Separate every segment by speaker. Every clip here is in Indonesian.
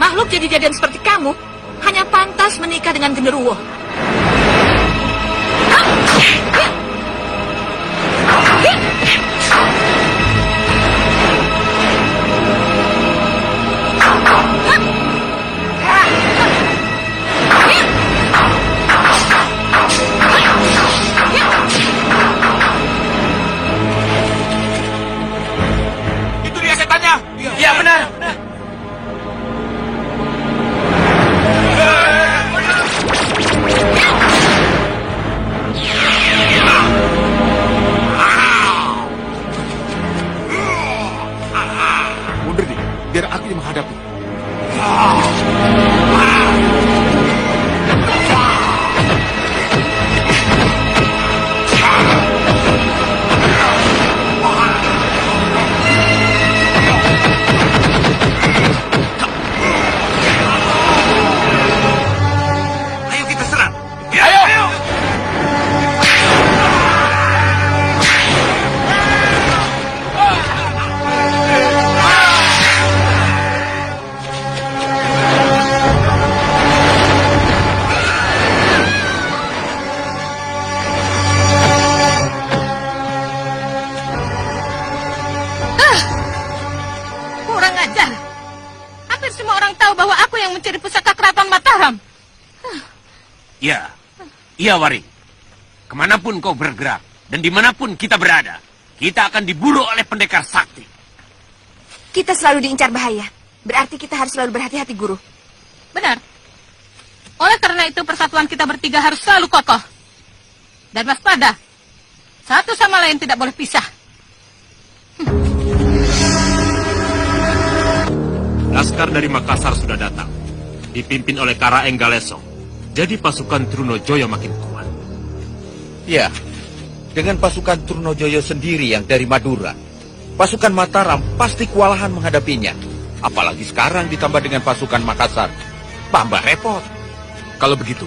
Speaker 1: Makhluk jadi-jadian seperti kamu hanya pantas menikah dengan genderuwo.
Speaker 2: Itu dia setannya.
Speaker 3: Ya benar.
Speaker 2: Mundur nih, biar aku yang menghadapi.
Speaker 3: Ayo kita serang.
Speaker 2: Ayo.
Speaker 1: Kurang ajar. Hampir semua orang tahu bahwa aku yang mencuri pusaka keraton Mataram.
Speaker 3: Iya Waring. Kemanapun kau bergerak dan dimanapun kita berada, kita akan diburu oleh pendekar sakti.
Speaker 4: Kita selalu diincar bahaya. Berarti kita harus selalu berhati-hati, Guru.
Speaker 1: Benar. Oleh karena itu persatuan kita bertiga harus selalu kokoh. Dan waspada. Satu sama lain tidak boleh pisah.
Speaker 5: Laskar dari Makassar sudah datang, dipimpin oleh Karaeng Galesong. Jadi pasukan Trunojoyo makin kuat.
Speaker 6: Ya, dengan pasukan Trunojoyo sendiri yang dari Madura, pasukan Mataram pasti kewalahan menghadapinya. Apalagi sekarang ditambah dengan pasukan Makassar. Tambah repot.
Speaker 5: Kalau begitu,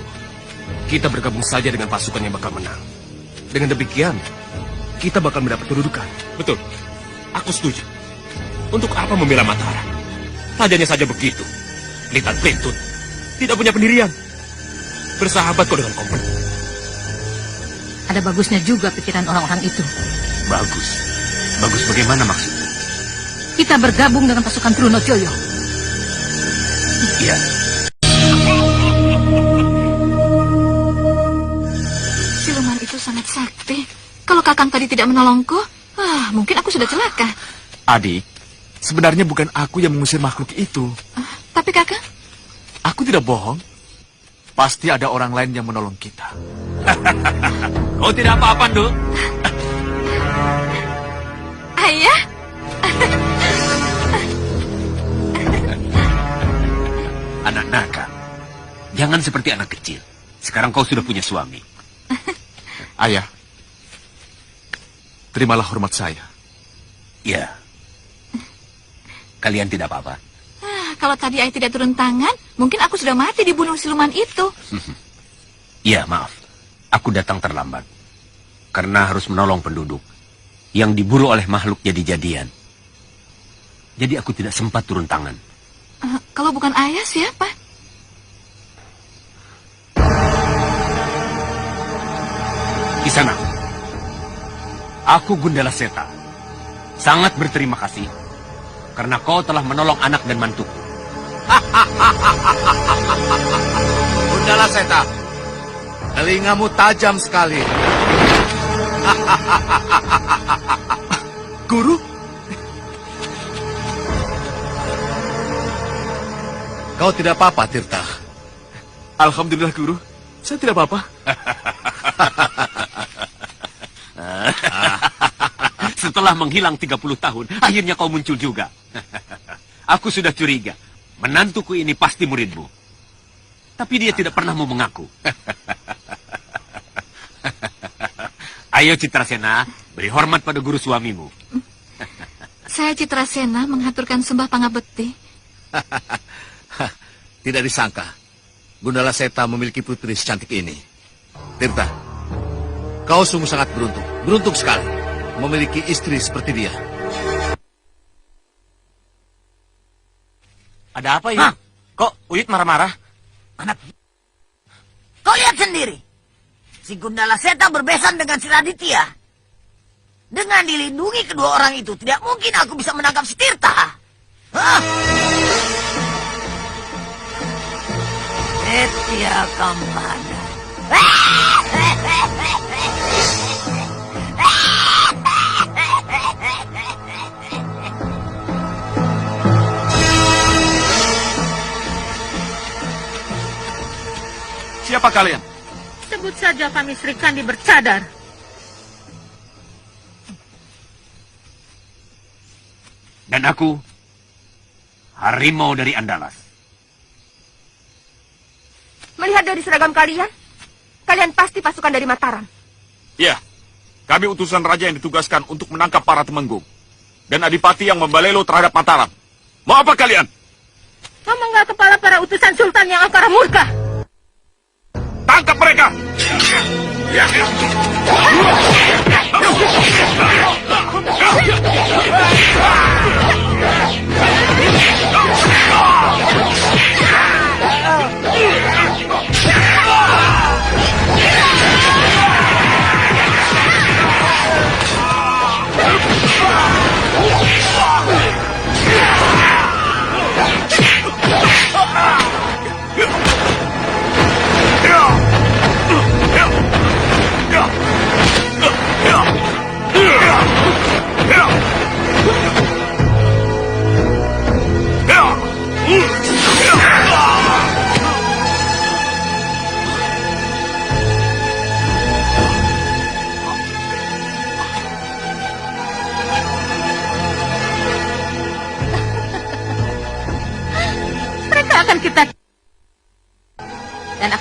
Speaker 5: kita bergabung saja dengan pasukan yang bakal menang. Dengan demikian, kita bakal mendapat kedudukan. Betul, aku setuju. Untuk apa membela Mataram? Sajanya saja begitu. Pelitan-pelintut, tidak punya pendirian. Bersahabat kok dengan kompet.
Speaker 1: Ada bagusnya juga pikiran orang-orang itu.
Speaker 3: Bagus. Bagus bagaimana maksudnya?
Speaker 1: Kita bergabung dengan pasukan Trunojoyo.
Speaker 3: Iya.
Speaker 1: Siluman itu sangat sakti. Kalau Kakang tadi tidak menolongku, mungkin aku sudah celaka.
Speaker 2: Adik, sebenarnya bukan aku yang mengusir makhluk itu.
Speaker 1: Tapi Kakang?
Speaker 2: Aku tidak bohong. Pasti ada orang lain yang menolong kita.
Speaker 3: Kau tidak apa-apa, Nduk.
Speaker 1: Ayah?
Speaker 3: Anak nakal. Jangan seperti anak kecil. Sekarang kau sudah punya suami.
Speaker 2: Ayah, terimalah hormat saya.
Speaker 3: Iya. Kalian tidak apa-apa.
Speaker 1: Kalau tadi Ayah tidak turun tangan, mungkin aku sudah mati dibunuh siluman itu.
Speaker 3: Iya, maaf. Aku datang terlambat. Karena harus menolong penduduk yang diburu oleh makhluk jadi-jadian. Jadi aku tidak sempat turun tangan.
Speaker 1: Kalau bukan Ayah, siapa?
Speaker 3: Di sana. Aku Gundala Seta. Sangat berterima kasih. Karena kau telah menolong anak dan mantuku.
Speaker 6: Gundala Seta, telingamu tajam sekali.
Speaker 2: Guru?
Speaker 6: Kau tidak apa-apa, Tirta.
Speaker 2: Alhamdulillah, Guru. Saya tidak apa-apa.
Speaker 3: Setelah menghilang 30 tahun, akhirnya kau muncul juga. Aku sudah curiga. Menantuku ini pasti muridmu. Tapi dia tidak pernah mau mengaku. Ayo Citrasena, beri hormat pada guru suamimu.
Speaker 1: Saya Citrasena menghaturkan sembah pangabekti.
Speaker 6: Tidak disangka, Gundala Seta memiliki putri secantik ini. Tirta, kau sungguh sangat beruntung. Beruntung sekali memiliki istri seperti dia.
Speaker 3: Ada apa ya? Kok Uyut marah-marah?
Speaker 7: Anak, kau lihat sendiri. Si Gundala Seta berbesan dengan si Raditya. Dengan dilindungi kedua orang itu, tidak mungkin aku bisa menangkap si Tirta. Hah? Setia Kamana.
Speaker 2: Siapa kalian?
Speaker 1: Sebut saja kami Sri Kandi bercadar.
Speaker 3: Dan aku, harimau dari Andalas.
Speaker 4: Melihat dari seragam kalian, kalian pasti pasukan dari Mataram.
Speaker 6: Ya, kami utusan raja yang ditugaskan untuk menangkap para temenggung. Dan adipati yang membalelo terhadap Mataram. Mau apa kalian?
Speaker 1: Memenggal kepala para utusan sultan yang angkara murka.
Speaker 6: Tangkap mereka!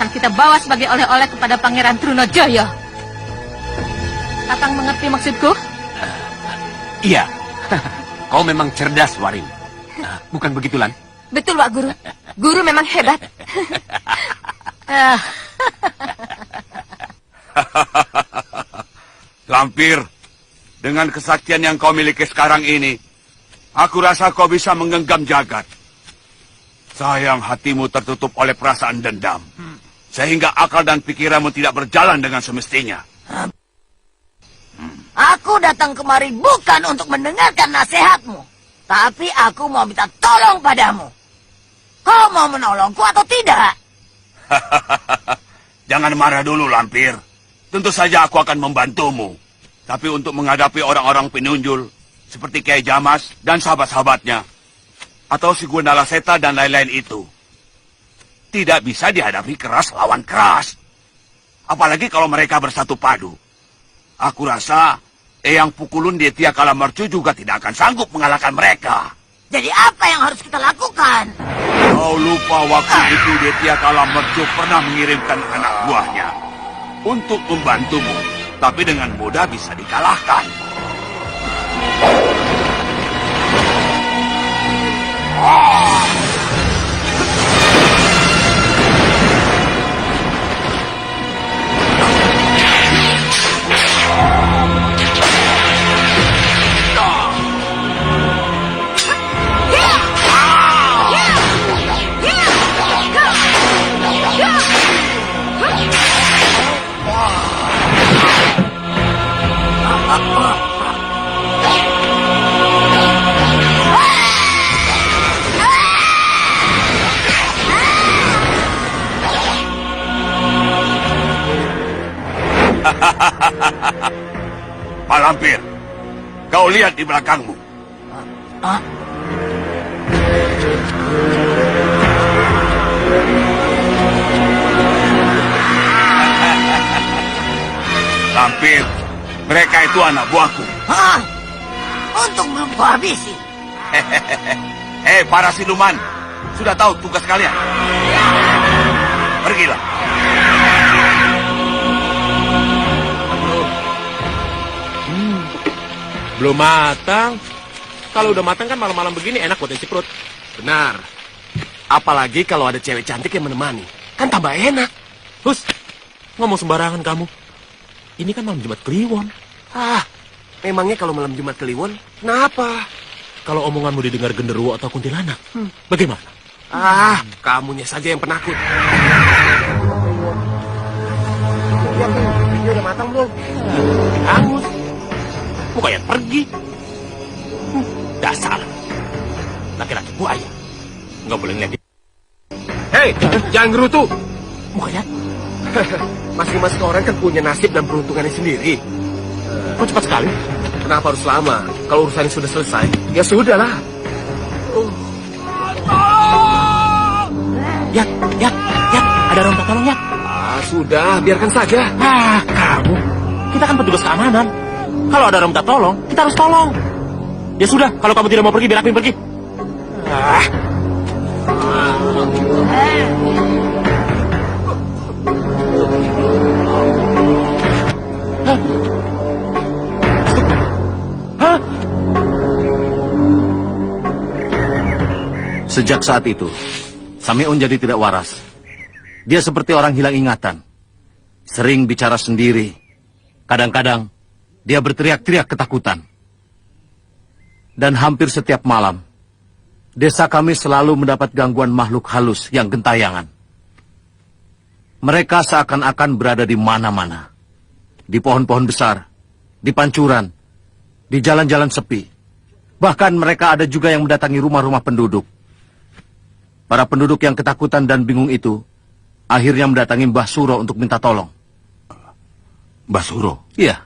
Speaker 1: akan kita bawa sebagai oleh-oleh kepada Pangeran Trunojoyo. Kakang mengerti maksudku?
Speaker 3: Iya. Kau memang cerdas, Waring. Bukan begitu, Lan?
Speaker 4: Betul, Wak Guru. Guru memang hebat.
Speaker 6: Lampir, dengan kesaktian yang kau miliki sekarang ini, aku rasa kau bisa menggenggam jagat. Sayang hatimu tertutup oleh perasaan dendam, sehingga akal dan pikiranmu tidak berjalan dengan semestinya.
Speaker 7: Aku datang kemari bukan untuk mendengarkan nasihatmu, tapi aku mau minta tolong padamu. Kau mau menolongku atau tidak?
Speaker 6: Jangan marah dulu, Lampir. Tentu saja aku akan membantumu. Tapi untuk menghadapi orang-orang penunjul, seperti Kiai Jamas dan sahabat-sahabatnya, atau si Gundala Seta dan lain-lain itu, tidak bisa dihadapi keras lawan keras. Apalagi kalau mereka bersatu padu. Aku rasa Eyang Pukulun di Tia Kalamercu juga tidak akan sanggup mengalahkan mereka.
Speaker 7: Jadi apa yang harus kita lakukan?
Speaker 6: Kau lupa waktu itu di Tia Kalamercu pernah mengirimkan anak buahnya untuk membantumu, tapi dengan mudah bisa dikalahkan. Pak Lampir, kau lihat di belakangmu. Lampir, mereka itu anak buahku.
Speaker 7: Hah? Untung belum kau habisi.
Speaker 6: Hei, para siluman, sudah tahu tugas kalian? Pergilah.
Speaker 5: Belum matang. Kalau udah matang kan malam-malam begini enak buat isi perut. Benar. Apalagi kalau ada cewek cantik yang menemani. Kan tambah enak. Hus, ngomong sembarangan kamu. Ini kan malam Jumat Kliwon. Memangnya kalau malam Jumat Kliwon, kenapa? Kalau omonganmu didengar genderuwo atau kuntilanak, bagaimana? Kamunya saja yang penakut.
Speaker 3: Lihat nih, ini udah matang belum?
Speaker 5: Hangus. Bukannya pergi. Dasar. Laki-laki buaya. Nggak boleh ngeliat. Hei, jangan gerutu. Bukannya. Masing-masing orang kan punya nasib dan peruntungannya sendiri. Kok cepat sekali? Kenapa harus lama? Kalau urusannya sudah selesai, ya sudahlah.
Speaker 3: Ya, ada orang tak tolong ya?
Speaker 5: Sudah, biarkan saja.
Speaker 3: Kamu. Kita kan petugas keamanan. Kalau ada orang minta tolong, kita harus tolong. Ya sudah, kalau kamu tidak mau pergi, biar aku yang pergi.
Speaker 6: Sejak saat itu, Sameun jadi tidak waras. Dia seperti orang hilang ingatan. Sering bicara sendiri. Kadang-kadang, dia berteriak-teriak ketakutan. Dan hampir setiap malam, desa kami selalu mendapat gangguan makhluk halus yang gentayangan. Mereka seakan-akan berada di mana-mana. Di pohon-pohon besar, di pancuran, di jalan-jalan sepi. Bahkan mereka ada juga yang mendatangi rumah-rumah penduduk. Para penduduk yang ketakutan dan bingung itu akhirnya mendatangi Mbah Suro untuk minta tolong.
Speaker 3: Mbah Suro?
Speaker 6: Iya.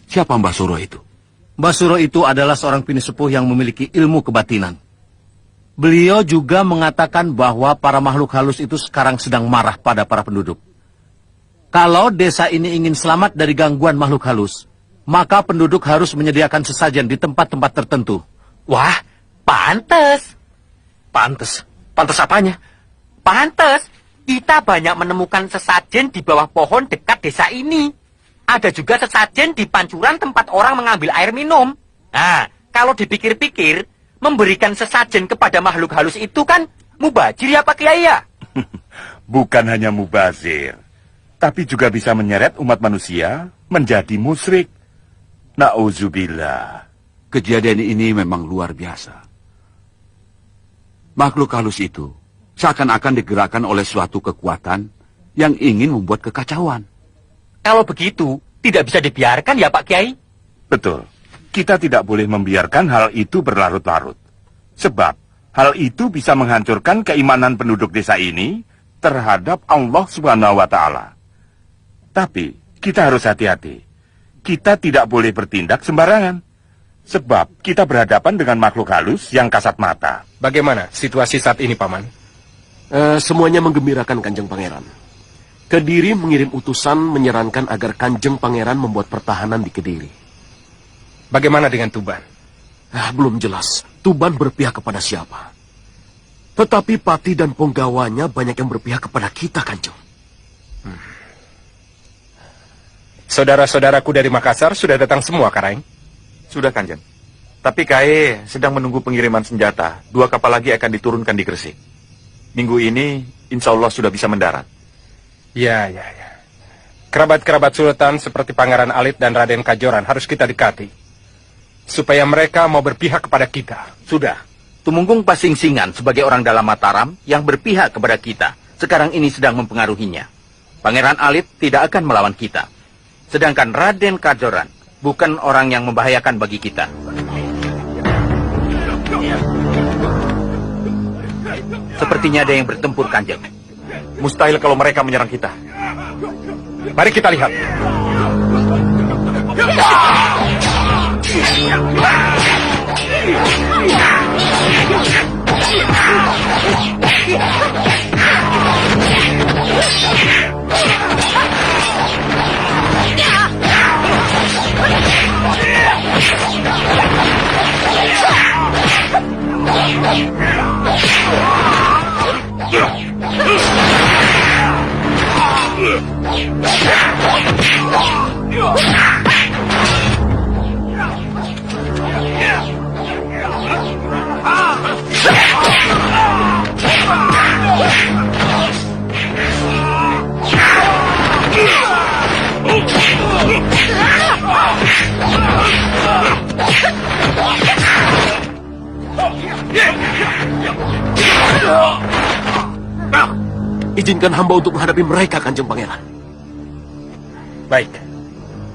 Speaker 3: Siapa Mbah Suro itu?
Speaker 6: Mbah Suro itu adalah seorang pinisepuh yang memiliki ilmu kebatinan. Beliau juga mengatakan bahwa para makhluk halus itu sekarang sedang marah pada para penduduk. Kalau desa ini ingin selamat dari gangguan makhluk halus, maka penduduk harus menyediakan sesajen di tempat-tempat tertentu.
Speaker 8: Wah, pantes. Pantes apanya? Pantes. Kita banyak menemukan sesajen di bawah pohon dekat desa ini. Ada juga sesajen di pancuran tempat orang mengambil air minum. Nah, kalau dipikir-pikir, memberikan sesajen kepada makhluk halus itu kan mubazir ya Pak Kiai ya?
Speaker 9: Bukan hanya mubazir, tapi juga bisa menyeret umat manusia menjadi musyrik. Nauzubillah.
Speaker 3: Kejadian ini memang luar biasa. Makhluk halus itu seakan-akan digerakkan oleh suatu kekuatan yang ingin membuat kekacauan.
Speaker 8: Kalau begitu, tidak bisa dibiarkan ya Pak Kiai?
Speaker 9: Betul. Kita tidak boleh membiarkan hal itu berlarut-larut. Sebab hal itu bisa menghancurkan keimanan penduduk desa ini terhadap Allah Subhanahu wa Ta'ala. Tapi kita harus hati-hati. Kita tidak boleh bertindak sembarangan. Sebab kita berhadapan dengan makhluk halus yang kasat mata.
Speaker 5: Bagaimana situasi saat ini, Paman?
Speaker 10: Semuanya menggembirakan Kanjeng Pangeran. Kediri mengirim utusan menyarankan agar Kanjeng Pangeran membuat pertahanan di Kediri.
Speaker 5: Bagaimana dengan Tuban?
Speaker 10: Belum jelas Tuban berpihak kepada siapa. Tetapi Pati dan penggawanya banyak yang berpihak kepada kita, Kanjeng.
Speaker 5: Saudara-saudaraku dari Makassar sudah datang semua, Karaeng?
Speaker 2: Sudah, Kanjeng. Tapi Kae sedang menunggu pengiriman senjata. 2 kapal lagi akan diturunkan di Gresik. Minggu ini, insya Allah sudah bisa mendarat.
Speaker 5: Ya. Kerabat-kerabat Sultan seperti Pangeran Alit dan Raden Kajoran harus kita dekati. Supaya mereka mau berpihak kepada kita.
Speaker 6: Sudah. Tumenggung Pasingsingan sebagai orang dalam Mataram yang berpihak kepada kita, sekarang ini sedang mempengaruhinya. Pangeran Alit tidak akan melawan kita. Sedangkan Raden Kajoran bukan orang yang membahayakan bagi kita. Sepertinya ada yang bertempur, Kanjeng.
Speaker 2: Mustahil kalau mereka menyerang kita.
Speaker 5: Mari kita lihat.
Speaker 10: Izinkan hamba untuk menghadapi mereka, Kanjeng Pangeran.
Speaker 8: Baik.